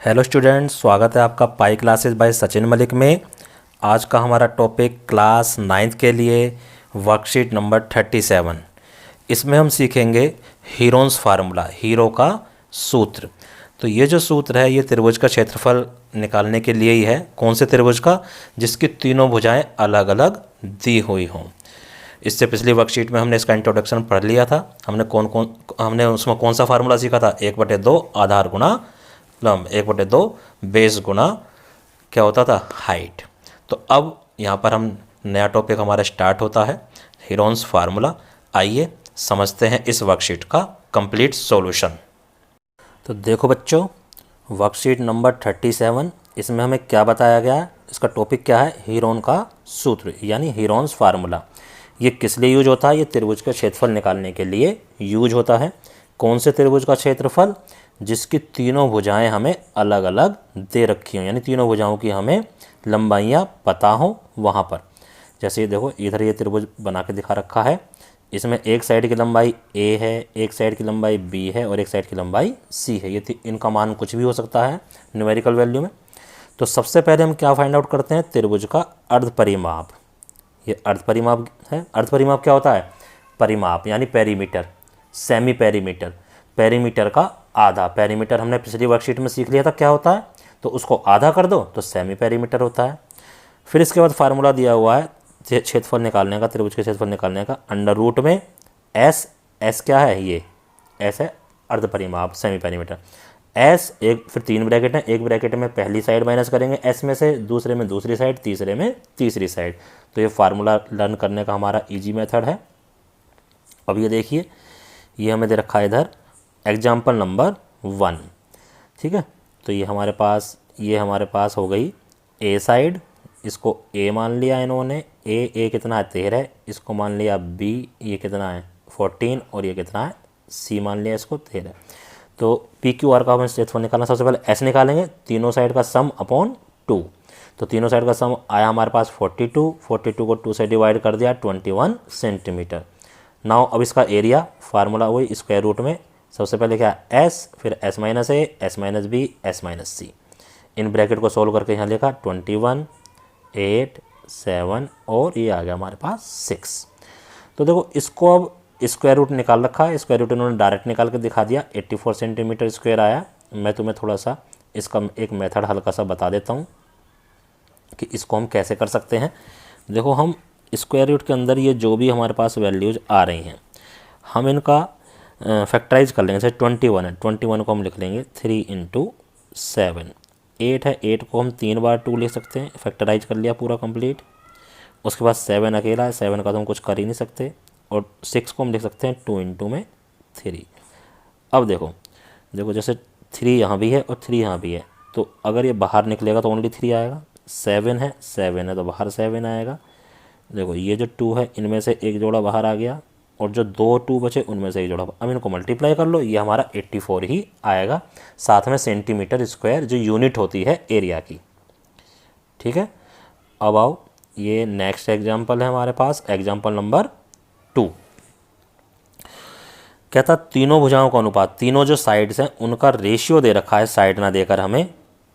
Hello students, स्वागत है आपका pi classes bye Sachin Malik में। आज का हमारा टॉपिक क्लास 9th के लिए वर्कशीट नंबर 37। इसमें हम सीखेंगे हीरोन्स फार्मूला, हीरो का सूत्र। तो ये जो सूत्र है ये त्रिभुज का क्षेत्रफल निकालने के लिए ही है। कौन से त्रिभुज का? जिसकी तीनों भुजाएं अलग अलग दी हुई हों। इससे पिछली वर्कशीट में हमने इसका इंट्रोडक्शन पढ़ लिया था। हमने उसमें कौन सा फार्मूला सीखा था? 1/2 आधार गुणा लंब, 1/2 बेस गुणा क्या होता था? हाइट। तो अब यहाँ पर हम नया टॉपिक हमारा स्टार्ट होता है, हीरोन्स फार्मूला। आइए समझते हैं इस वर्कशीट का कंप्लीट सॉल्यूशन। तो देखो बच्चों, वर्कशीट नंबर 37, इसमें हमें क्या बताया गया है? इसका टॉपिक क्या है? हीरोन का सूत्र यानी हीरोन्स फार्मूला। ये किस लिए यूज होता है? ये त्रिभुज का क्षेत्रफल निकालने के लिए यूज होता है। कौन से त्रिभुज का क्षेत्रफल? जिसकी तीनों भुजाएं हमें अलग अलग दे रखी हों, यानी तीनों भुजाओं की हमें लंबाइयाँ पता हों वहाँ पर। जैसे ये देखो, इधर ये त्रिभुज बना के दिखा रखा है। इसमें एक साइड की लंबाई a है, एक साइड की लंबाई b है और एक साइड की लंबाई c है। ये इनका मान कुछ भी हो सकता है न्यूमेरिकल वैल्यू में। तो सबसे पहले हम क्या फाइंड आउट करते हैं? त्रिभुज का अर्ध परिमाप। ये अर्ध परिमाप है। अर्ध परिमाप क्या होता है? परिमाप यानी पेरीमीटर, सेमी पेरीमीटर, पेरीमीटर का आधा। पेरीमीटर हमने पिछली वर्कशीट में सीख लिया था क्या होता है, तो उसको आधा कर दो तो सेमी पेरीमीटर होता है। फिर इसके बाद फार्मूला दिया हुआ है क्षेत्रफल निकालने का, त्रिभुज के क्षेत्रफल निकालने का। अंडर रूट में एस क्या है? ये एस है अर्ध परिमाप, सेमी पेरीमीटर। एस एक, फिर 3 ब्रैकेट हैं। एक ब्रैकेट में पहली साइड माइनस करेंगे एस में से, दूसरे में दूसरी साइड, तीसरे में तीसरी साइड। तो ये फार्मूला लर्न करने का हमारा ईजी मेथड है। अब ये देखिए, ये हमें दे रखा है इधर एग्जाम्पल नंबर 1। ठीक है, तो ये हमारे पास हो गई ए साइड। इसको ए मान लिया इन्होंने। ए कितना है? 13। इसको मान लिया बी, ये कितना है? 14। और ये कितना है? सी मान लिया इसको 13। तो पी क्यू आर का हमें क्षेत्रफल निकालना। सबसे पहले एस निकालेंगे, तीनों साइड का सम अपॉन 2। तो तीनों साइड का सम आया हमारे पास 42। 42 को 2 से डिवाइड कर दिया, 21 सेंटीमीटर। नाउ अब इसका एरिया, फार्मूला वही स्क्वायर रूट में। सबसे पहले क्या? एस, फिर एस माइनस ए, S minus B, S minus c. इन ब्रैकेट को सोल्व करके यहाँ लिखा 21, 8, 7 और ये आ गया हमारे पास 6। तो देखो, इसको अब स्क्वायर रूट निकाल रखा है। स्क्वायर रूट इन्होंने डायरेक्ट निकाल के दिखा दिया, 84 सेंटीमीटर स्क्वायर आया। मैं तुम्हें थोड़ा सा इसका एक मेथड हल्का सा बता देता हूँ कि इसको हम कैसे कर सकते हैं। देखो, हम स्क्वायर रूट के अंदर ये जो भी हमारे पास वैल्यूज आ रही हैं, हम इनका फैक्टराइज कर लेंगे। जैसे 21 है, 21 को हम लिख लेंगे 3 × 7। 8 है, 8 को हम 3 बार 2 लिख सकते हैं। फैक्टराइज कर लिया पूरा कंप्लीट। उसके बाद 7 अकेला है, 7 का तो हम कुछ कर ही नहीं सकते। और 6 को हम लिख सकते हैं 2 × 3। अब देखो जैसे 3 यहाँ भी है और 3 यहाँ भी है, तो अगर ये बाहर निकलेगा तो ओनली 3 आएगा। 7 है तो बाहर 7 आएगा। देखो, ये जो 2 है इनमें से एक जोड़ा बाहर आ गया, और जो 2 2 बचे उनमें से एक जोड़ा। अब इनको मल्टीप्लाई कर लो, ये हमारा 84 ही आएगा। साथ में सेंटीमीटर स्क्वायर जो यूनिट होती है एरिया की। ठीक है, अब आओ, ये नेक्स्ट एग्जाम्पल है हमारे पास, एग्जाम्पल नंबर 2। कहता तीनों भुजाओं का अनुपात, तीनों जो साइड्स हैं उनका रेशियो दे रखा है, साइड ना देकर हमें,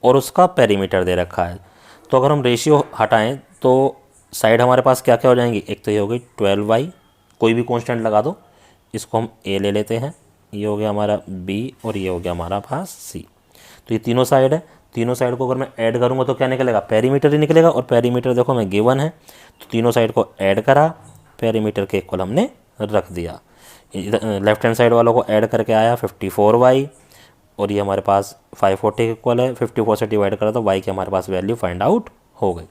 और उसका पेरीमीटर दे रखा है। तो अगर हम रेशियो हटाएं तो साइड हमारे पास क्या क्या हो जाएंगी? एक तो ये हो गई 12y, कोई भी कांस्टेंट लगा दो। इसको हम a ले लेते हैं, ये हो गया हमारा b और ये हो गया हमारा पास c। तो ये तीनों साइड है। तीनों साइड को अगर मैं ऐड करूँगा तो क्या निकलेगा? पेरीमीटर ही निकलेगा। और पेरीमीटर देखो हमें गिवन है, तो तीनों साइड को ऐड करा, पेरीमीटर के इक्वल हमने रख दिया। लेफ्ट हैंड साइड वालों को ऐड करके आया 54y, और ये हमारे पास 540 के इक्वल है। 54 से डिवाइड करा तो y की हमारे पास वैल्यू फाइंड आउट हो गई।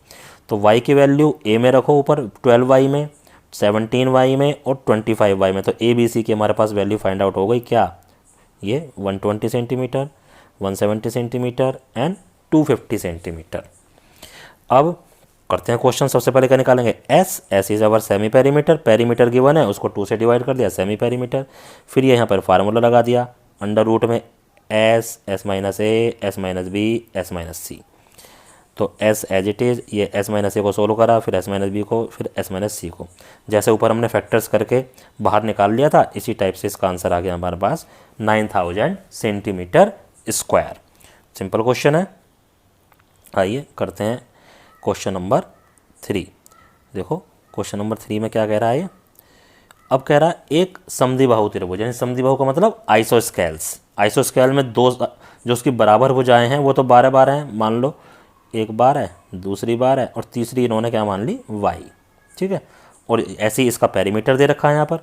तो y की वैल्यू a में रखो ऊपर, 12y में, 17y में और 25y में। तो a b c की हमारे पास वैल्यू फाइंड आउट हो गई क्या? ये 120 सेंटीमीटर, 170 सेंटीमीटर एंड 250 सेंटीमीटर। अब करते हैं क्वेश्चन। सबसे पहले क्या निकालेंगे? S is our semi perimeter. Perimeter given है, उसको 2 से डिवाइड कर दिया, सेमी पेरीमीटर। फिर ये यहाँ पर फार्मूला लगा दिया, अंडर रूट में एस माइनस ए, S minus B, S minus C. तो एस एज इट इज़, ये एस माइनस ए को सोल्व करा, फिर एस माइनस बी को, फिर एस माइनस सी को। जैसे ऊपर हमने फैक्टर्स करके बाहर निकाल लिया था, इसी टाइप से इसका आंसर आ गया हमारे पास 9000 सेंटीमीटर स्क्वायर। सिंपल क्वेश्चन है। आइए करते हैं क्वेश्चन नंबर 3। देखो क्वेश्चन नंबर 3 में क्या कह रहा है ये। अब कह रहा है एक समद्विबाहु त्रिभुज, यानी समद्विबाहु का मतलब आइसोस्केल्स। आइसोस्केल में दो जो उसकी बराबर भुजाएं हैं वो तो 12 हैं, मान लो एक बार है, दूसरी बार है और तीसरी इन्होंने क्या मान ली वाई, ठीक है। और ऐसे ही इसका पेरीमीटर दे रखा है यहाँ पर,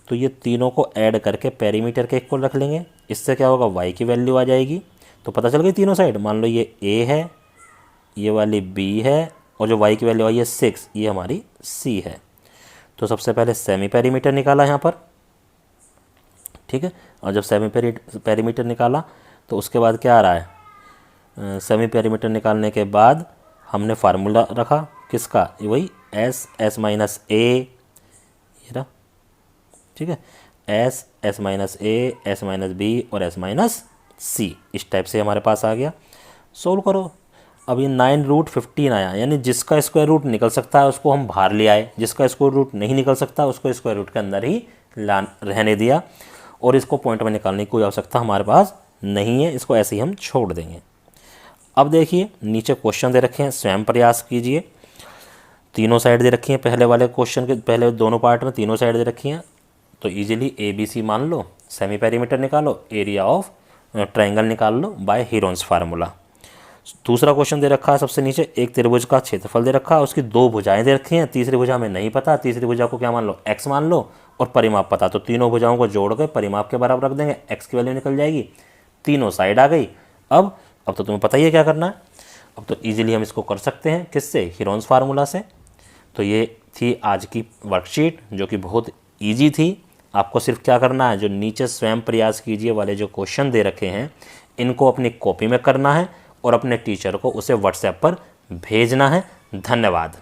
तो ये तीनों को ऐड करके पेरीमीटर के इक्वल रख लेंगे। इससे क्या होगा, वाई की वैल्यू आ जाएगी। तो पता चल गई तीनों साइड, मान लो ये ए है, ये वाली बी है और जो वाई की वैल्यू आई है 6, ये हमारी सी है। तो सबसे पहले सेमी पेरीमीटर निकाला यहाँ पर, ठीक है। और जब सेमी पेरीमीटर निकाला तो उसके बाद क्या आ रहा है, सेमी पेरीमीटर निकालने के बाद हमने फार्मूला रखा किसका, वही एस माइनस ए, ये रहा, ठीक है। एस माइनस ए, एस माइनस बी और एस माइनस सी, इस टाइप से हमारे पास आ गया। सोल्व करो। अब ये 9√15 आया, यानी जिसका स्क्वायर रूट निकल सकता है उसको हम बाहर ले आए, जिसका स्क्वायर रूट नहीं निकल सकता उसको स्क्वायर रूट के अंदर ही रहने दिया। और इसको पॉइंट में निकालने की कोई आवश्यकता हमारे पास नहीं है, इसको ऐसे ही हम छोड़ देंगे। अब देखिए नीचे क्वेश्चन दे रखे हैं, स्वयं प्रयास कीजिए। तीनों साइड दे रखी हैं, पहले वाले क्वेश्चन के पहले दोनों पार्ट में तीनों साइड दे रखी हैं। तो इजीली ए बी सी मान लो, सेमी पेरीमीटर निकालो, एरिया ऑफ ट्रायंगल निकाल लो बाय हीरोन्स फार्मूला। दूसरा क्वेश्चन दे रखा है सबसे नीचे, एक त्रिभुज का क्षेत्रफल दे रखा है, उसकी दो भुजाएं दे रखी हैं, तीसरी भुजा हमें नहीं पता, तीसरी भुजा को क्या मान लो, एक्स मान लो, और परिमाप पता। तो तीनों भुजाओं को जोड़ के परिमाप के बराबर रख देंगे, एक्स की वैल्यू निकल जाएगी, तीनों साइड आ गई। अब तो तुम्हें पता ही है क्या करना है। अब तो इजीली हम इसको कर सकते हैं, किससे, हीरोन्स फार्मूला से। तो ये थी आज की वर्कशीट जो कि बहुत ईजी थी। आपको सिर्फ क्या करना है, जो नीचे स्वयं प्रयास कीजिए वाले जो क्वेश्चन दे रखे हैं इनको अपनी कॉपी में करना है और अपने टीचर को उसे व्हाट्सएप पर भेजना है। धन्यवाद।